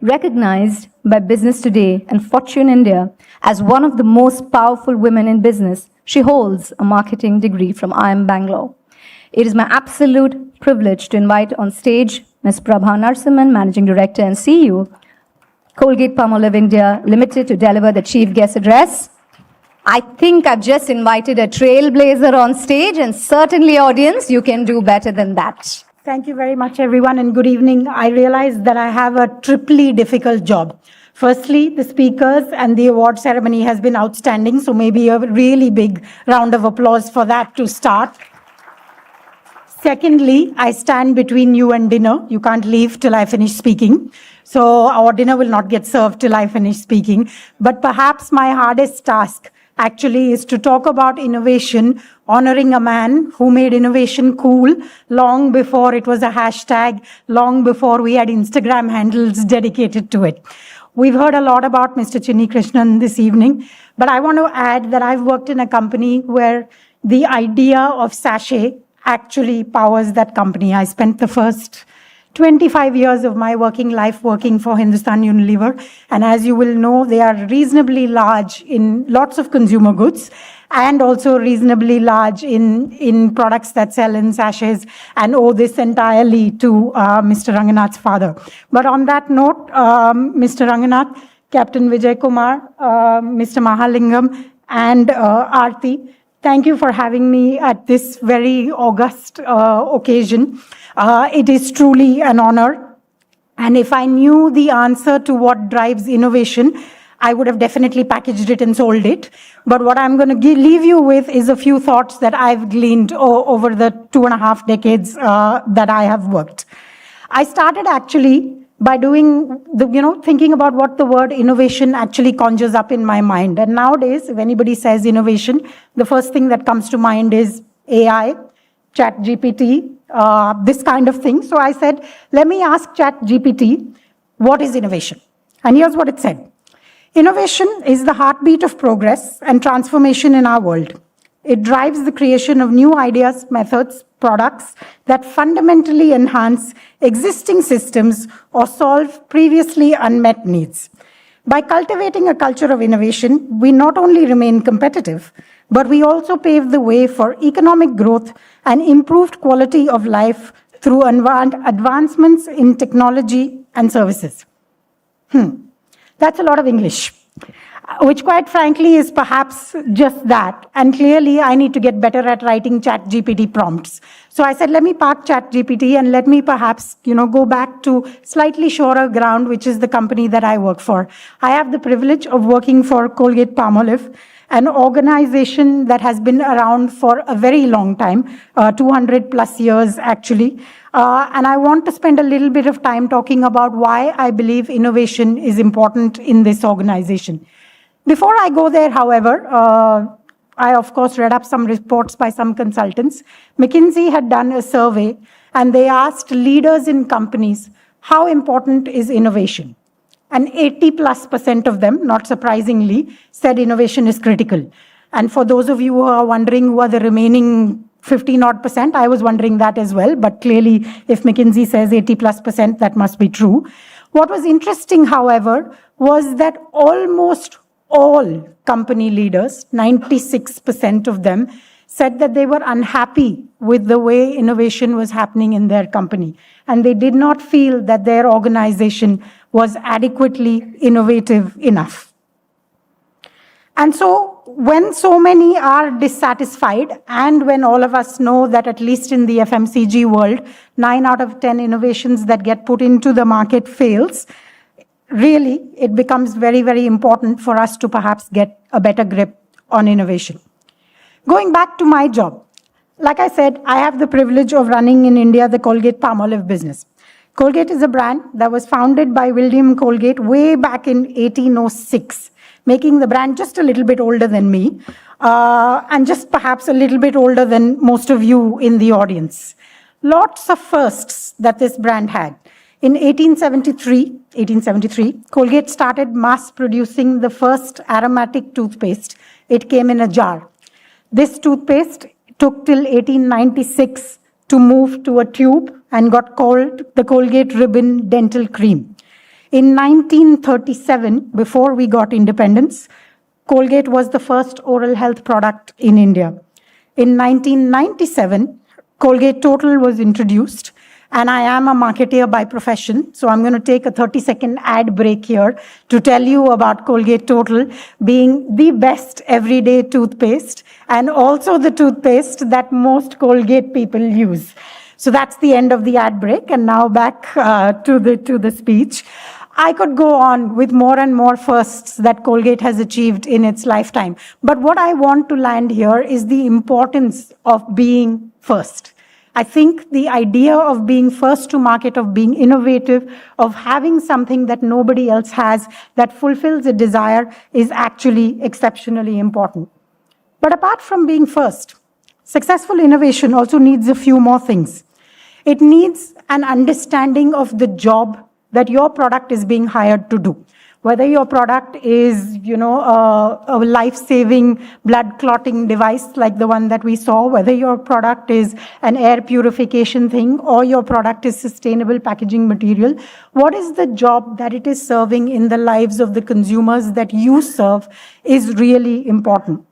Recognized by Business Today and Fortune India as one of the most powerful women in business, she holds a marketing degree from IIM Bangalore. It is my absolute privilege to invite on stage Ms. Prabha Narasimhan, Managing Director and CEO, Colgate Palmolive India Limited, to deliver the chief guest address. I think I've just invited a trailblazer on stage, and certainly, audience, you can do better than that. Thank you very much, everyone, and good evening. I realize that I have a triply difficult job. Firstly, the speakers and the award ceremony has been outstanding, so maybe a really big round of applause for that to start. Secondly, I stand between you and dinner. You can't leave till I finish speaking. So our dinner will not get served till I finish speaking. But perhaps my hardest task actually is to talk about innovation, honoring a man who made innovation cool long before it was a hashtag, long before we had Instagram handles dedicated to it. We've heard a lot about Mr. Chinnikrishnan this evening, but I want to add that I've worked in a company where the idea of sachet actually powers that company. I spent the first 25 years of my working life working for Hindustan Unilever. And as you will know, they are reasonably large in lots of consumer goods and also reasonably large in products that sell in sachets, and owe this entirely to Mr. Ranganath's father. But on that note, Mr. Ranganath, Captain Vijay Kumar, Mr. Mahalingam, and Aarti, thank you for having me at this very august occasion. It is truly an honor. And if I knew the answer to what drives innovation, I would have definitely packaged it and sold it. But what I'm going to leave you with is a few thoughts that I've gleaned over the 2.5 decades that I have worked. I started actually by doing thinking about what the word innovation actually conjures up in my mind. And nowadays, if anybody says innovation, the first thing that comes to mind is AI, ChatGPT, this kind of thing. So I said, let me ask ChatGPT, what is innovation? And here's what it said. Innovation is the heartbeat of progress and transformation in our world. It drives the creation of new ideas, methods, products that fundamentally enhance existing systems or solve previously unmet needs. By cultivating a culture of innovation, we not only remain competitive, but we also pave the way for economic growth and improved quality of life through advancements in technology and services. That's a lot of English, which quite frankly is perhaps just that. And clearly, I need to get better at writing ChatGPT prompts. So I said, let me park ChatGPT and let me perhaps, go back to slightly surer ground, which is the company that I work for. I have the privilege of working for Colgate Palmolive, an organization that has been around for a very long time, 200 plus years actually. And I want to spend a little bit of time talking about why I believe innovation is important in this organization. Before I go there, however, I of course read up some reports by some consultants. McKinsey had done a survey and they asked leaders in companies, how important is innovation? And 80+% of them, not surprisingly, said innovation is critical. And for those of you who are wondering who are the remaining 50-odd%, I was wondering that as well. But clearly, if McKinsey says 80+%, that must be true. What was interesting, however, was that almost all company leaders, 96% of them, said that they were unhappy with the way innovation was happening in their company. And they did not feel that their organization was adequately innovative enough. And so when so many are dissatisfied, and when all of us know that at least in the FMCG world, 9 out of 10 innovations that get put into the market fails, really it becomes very, very important for us to perhaps get a better grip on innovation. Going back to my job, like I said, I have the privilege of running in India the Colgate Palmolive business. Colgate is a brand that was founded by William Colgate way back in 1806, making the brand just a little bit older than me, and just perhaps a little bit older than most of you in the audience. Lots of firsts that this brand had. In 1873, Colgate started mass producing the first aromatic toothpaste. It came in a jar. This toothpaste took till 1896 to move to a tube and got called the Colgate Ribbon Dental Cream. In 1937, before we got independence, Colgate was the first oral health product in India. In 1997, Colgate Total was introduced, and I am a marketer by profession, so I'm going to take a 30-second ad break here to tell you about Colgate Total being the best everyday toothpaste and also the toothpaste that most Colgate people use. So that's the end of the ad break, and now back to the speech. I could go on with more and more firsts that Colgate has achieved in its lifetime. But what I want to land here is the importance of being first. I think the idea of being first to market, of being innovative, of having something that nobody else has that fulfills a desire is actually exceptionally important. But apart from being first, successful innovation also needs a few more things. It needs an understanding of the job that your product is being hired to do. Whether your product is, a life-saving blood clotting device like the one that we saw, whether your product is an air purification thing, or your product is sustainable packaging material, what is the job that it is serving in the lives of the consumers that you serve is really important.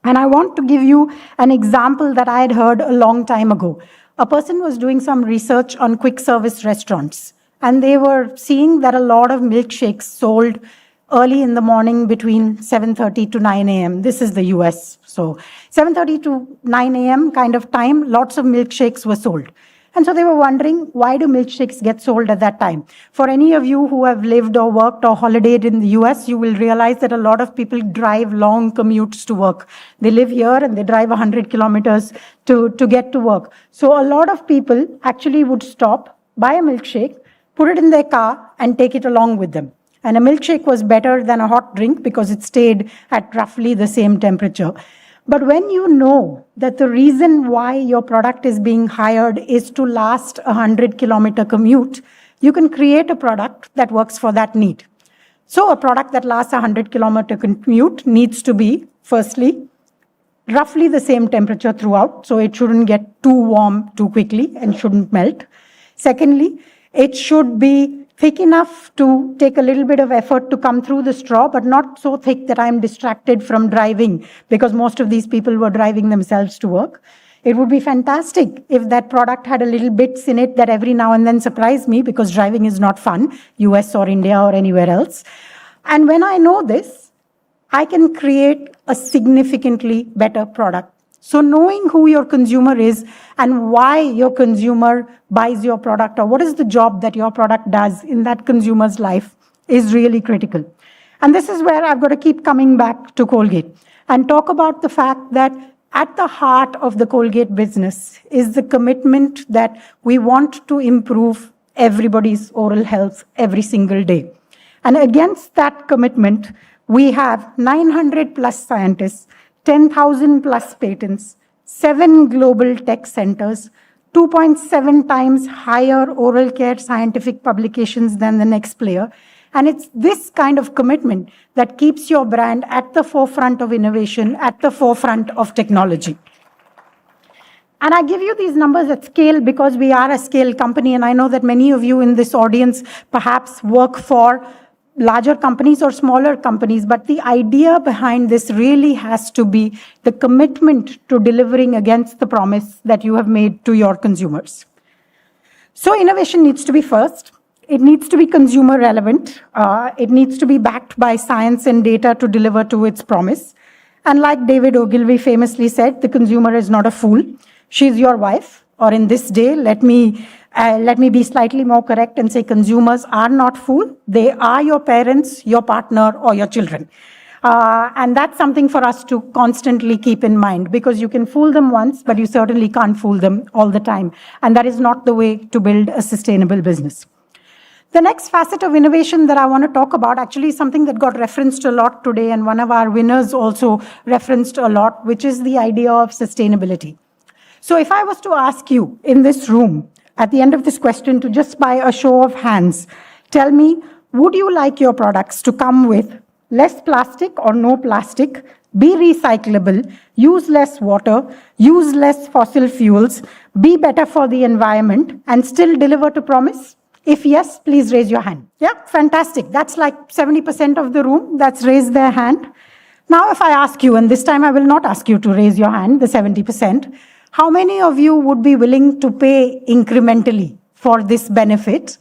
And I want to give you an example that I had heard a long time ago. A person was doing some research on quick service restaurants, and they were seeing that a lot of milkshakes sold early in the morning between 7:30 to 9 a.m. This is the US. So 7:30 to 9 a.m. kind of time, lots of milkshakes were sold. And so they were wondering, why do milkshakes get sold at that time? For any of you who have lived or worked or holidayed in the US, you will realize that a lot of people drive long commutes to work. They live here and they drive 100 kilometers to get to work. So a lot of people actually would stop, buy a milkshake, put it in their car, and take it along with them. And a milkshake was better than a hot drink because it stayed at roughly the same temperature. But when you know that the reason why your product is being hired is to last a 100-kilometer commute, you can create a product that works for that need. So a product that lasts a 100-kilometer commute needs to be, firstly, roughly the same temperature throughout, so it shouldn't get too warm too quickly and shouldn't melt. Secondly, it should be thick enough to take a little bit of effort to come through the straw, but not so thick that I'm distracted from driving, because most of these people were driving themselves to work. It would be fantastic if that product had a little bits in it that every now and then surprise me, because driving is not fun, US or India or anywhere else. And when I know this, I can create a significantly better product. So knowing who your consumer is and why your consumer buys your product, or what is the job that your product does in that consumer's life, is really critical. And this is where I've got to keep coming back to Colgate and talk about the fact that at the heart of the Colgate business is the commitment that we want to improve everybody's oral health every single day. And against that commitment, we have 900 plus scientists, 10,000 plus patents, 7 global tech centers, 2.7 times higher oral care scientific publications than the next player. And it's this kind of commitment that keeps your brand at the forefront of innovation, at the forefront of technology. And I give you these numbers at scale because we are a scale company, and I know that many of you in this audience perhaps work for larger companies or smaller companies, but the idea behind this really has to be the commitment to delivering against the promise that you have made to your consumers. So innovation needs to be first. It needs to be consumer relevant. It needs to be backed by science and data to deliver to its promise. And like David Ogilvy famously said, the consumer is not a fool. She's your wife, or in this day, let me be slightly more correct and say consumers are not fools. They are your parents, your partner, or your children. And that's something for us to constantly keep in mind, because you can fool them once, but you certainly can't fool them all the time. And that is not the way to build a sustainable business. The next facet of innovation that I want to talk about actually is something that got referenced a lot today, and one of our winners also referenced a lot, which is the idea of sustainability. So if I was to ask you in this room, at the end of this question, to just by a show of hands, tell me, would you like your products to come with less plastic or no plastic, be recyclable, use less water, use less fossil fuels, be better for the environment, and still deliver to promise? If yes, please raise your hand. Yeah, fantastic. That's like 70% of the room that's raised their hand. Now, if I ask you, and this time I will not ask you to raise your hand, the 70%, how many of you would be willing to pay incrementally for this benefit?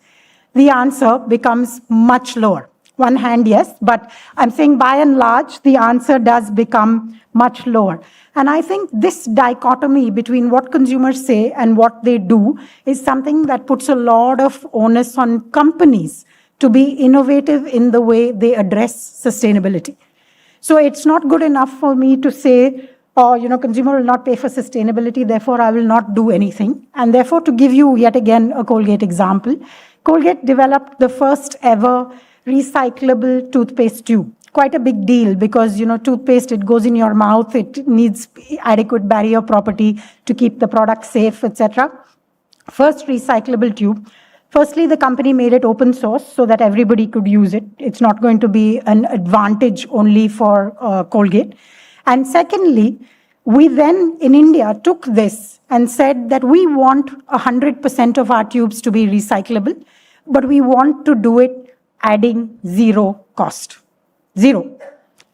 The answer becomes much lower. One hand, yes, but I'm saying by and large, the answer does become much lower. And I think this dichotomy between what consumers say and what they do is something that puts a lot of onus on companies to be innovative in the way they address sustainability. So it's not good enough for me to say, oh, consumer will not pay for sustainability, therefore I will not do anything. And therefore, to give you yet again a Colgate example, Colgate developed the first ever recyclable toothpaste tube. Quite a big deal because, toothpaste, it goes in your mouth, it needs adequate barrier property to keep the product safe, etc. First recyclable tube. Firstly, the company made it open source so that everybody could use it. It's not going to be an advantage only for Colgate. And secondly, we then in India took this and said that we want 100% of our tubes to be recyclable, but we want to do it adding zero cost. Zero.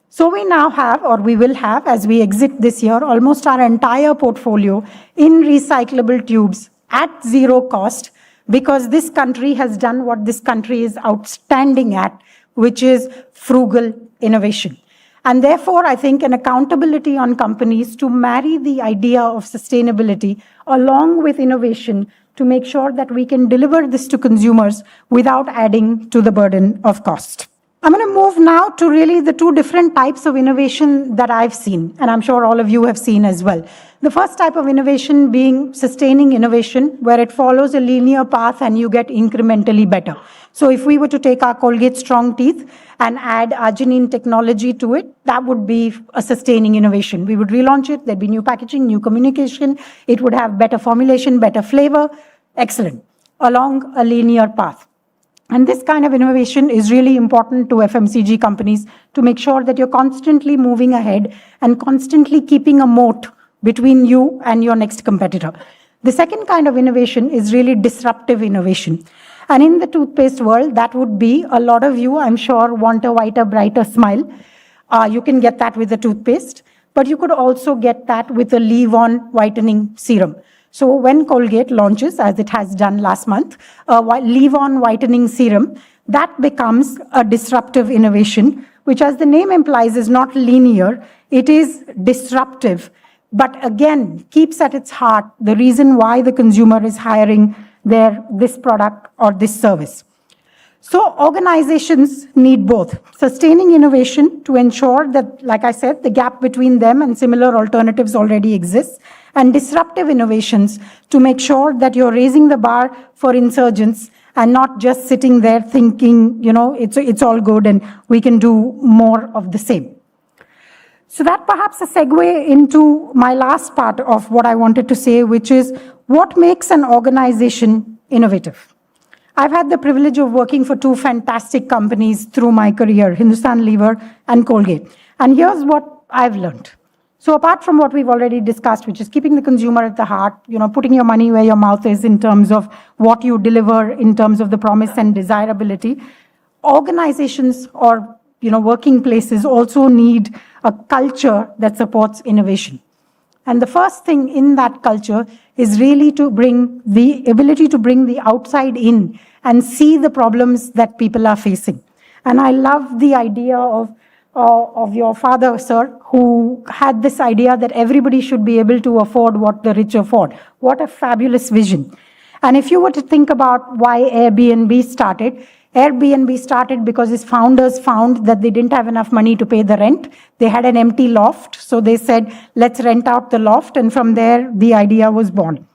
So we now have, or we will have, as we exit this year, almost our entire portfolio in recyclable tubes at zero cost, because this country has done what this country is outstanding at, which is frugal innovation. And therefore, I think an accountability on companies to marry the idea of sustainability along with innovation to make sure that we can deliver this to consumers without adding to the burden of cost. I'm going to move now to really the two different types of innovation that I've seen, and I'm sure all of you have seen as well. The first type of innovation being sustaining innovation, where it follows a linear path and you get incrementally better. So if we were to take our Colgate Strong Teeth and add arginine technology to it, that would be a sustaining innovation. We would relaunch it, there'd be new packaging, new communication, it would have better formulation, better flavor, excellent, along a linear path. And this kind of innovation is really important to FMCG companies to make sure that you're constantly moving ahead and constantly keeping a moat between you and your next competitor. The second kind of innovation is really disruptive innovation. And in the toothpaste world, that would be, a lot of you, I'm sure, want a whiter, brighter smile. You can get that with the toothpaste, but you could also get that with a leave-on whitening serum. So when Colgate launches, as it has done last month, a leave-on whitening serum, that becomes a disruptive innovation, which, as the name implies, is not linear. It is disruptive, but again, keeps at its heart the reason why the consumer is hiring this product or this service. So organizations need both sustaining innovation to ensure that, like I said, the gap between them and similar alternatives already exists, and disruptive innovations to make sure that you're raising the bar for insurgents and not just sitting there thinking, it's all good and we can do more of the same. So that perhaps a segue into my last part of what I wanted to say, which is what makes an organization innovative. I've had the privilege of working for two fantastic companies through my career, Hindustan Lever and Colgate. And here's what I've learned. So apart from what we've already discussed, which is keeping the consumer at the heart, putting your money where your mouth is in terms of what you deliver, in terms of the promise and desirability, organizations or working places also need a culture that supports innovation. And the first thing in that culture is really to bring the ability to bring the outside in and see the problems that people are facing. And I love the idea of your father, sir, who had this idea that everybody should be able to afford what the rich afford. What a fabulous vision. And if you were to think about why Airbnb started because its founders found that they didn't have enough money to pay the rent. They had an empty loft, so they said, let's rent out the loft, and from there, the idea was born.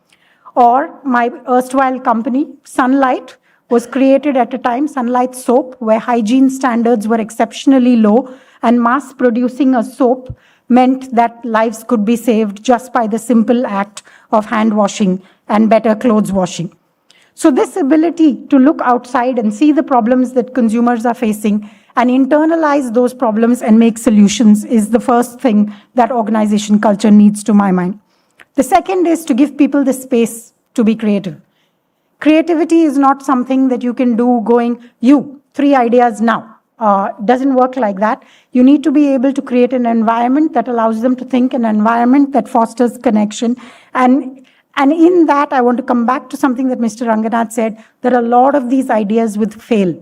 Or my erstwhile company, Sunlight, was created at a time, Sunlight Soap, where hygiene standards were exceptionally low, and mass producing a soap meant that lives could be saved just by the simple act of hand washing and better clothes washing. So this ability to look outside and see the problems that consumers are facing and internalize those problems and make solutions is the first thing that organization culture needs, to my mind. The second is to give people the space to be creative. Creativity is not something that you can do going, you, 3 ideas now. Doesn't work like that. You need to be able to create an environment that allows them to think, an environment that fosters connection. And in that, I want to come back to something that Mr. Ranganath said, that a lot of these ideas would fail.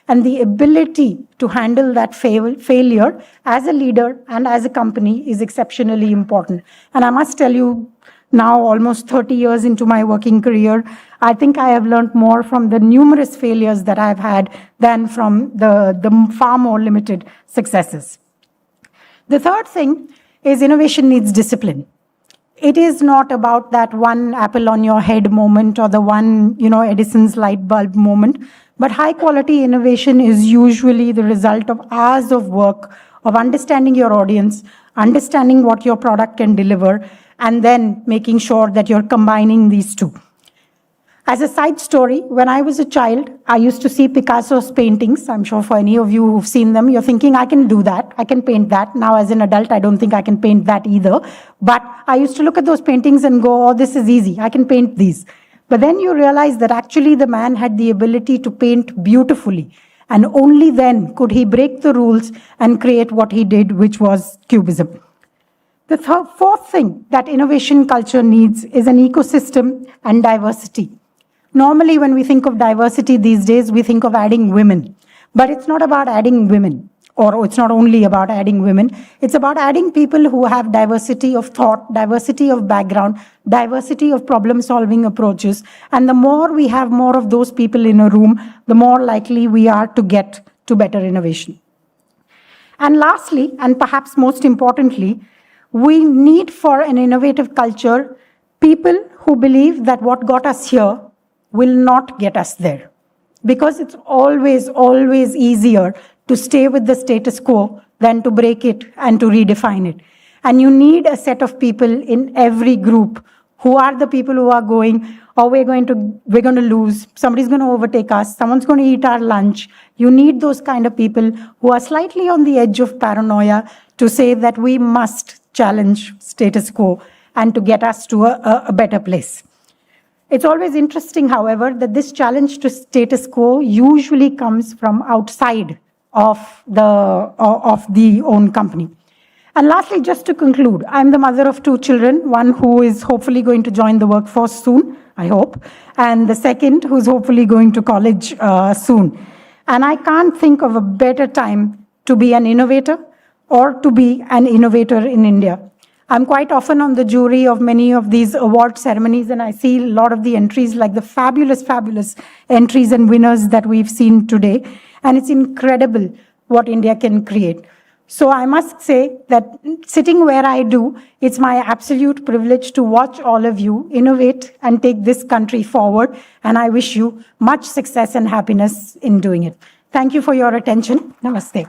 And the ability to handle that failure as a leader and as a company is exceptionally important. And I must tell you, now almost 30 years into my working career, I think I have learned more from the numerous failures that I've had than from the far more limited successes. The third thing is innovation needs discipline. It is not about that one apple on your head moment or the one, Edison's light bulb moment, but high quality innovation is usually the result of hours of work, of understanding your audience, understanding what your product can deliver, and then making sure that you're combining these two. As a side story, when I was a child, I used to see Picasso's paintings. I'm sure for any of you who've seen them, you're thinking, I can do that, I can paint that. Now, as an adult, I don't think I can paint that either. But I used to look at those paintings and go, oh, this is easy, I can paint these. But then you realize that actually the man had the ability to paint beautifully. And only then could he break the rules and create what he did, which was Cubism. The fourth thing that innovation culture needs is an ecosystem and diversity. Normally, when we think of diversity these days, we think of adding women. But it's not about adding women, or it's not only about adding women. It's about adding people who have diversity of thought, diversity of background, diversity of problem-solving approaches. And the more we have more of those people in a room, the more likely we are to get to better innovation. And lastly, and perhaps most importantly, we need for an innovative culture people who believe that what got us here will not get us there. Because it's always, always easier to stay with the status quo than to break it and to redefine it. And you need a set of people in every group who are the people who are going, oh, we're going to lose, somebody's going to overtake us, someone's going to eat our lunch. You need those kind of people who are slightly on the edge of paranoia to say that we must challenge status quo and to get us to a better place. It's always interesting, however, that this challenge to status quo usually comes from outside of the own company. And lastly, just to conclude, I'm the mother of 2 children, one who is hopefully going to join the workforce soon, I hope, and the second who's hopefully going to college soon. And I can't think of a better time to be an innovator or to be an innovator in India. I'm quite often on the jury of many of these award ceremonies, and I see a lot of the entries, like the fabulous, fabulous entries and winners that we've seen today. And it's incredible what India can create. So I must say that sitting where I do, it's my absolute privilege to watch all of you innovate and take this country forward. And I wish you much success and happiness in doing it. Thank you for your attention. Namaste.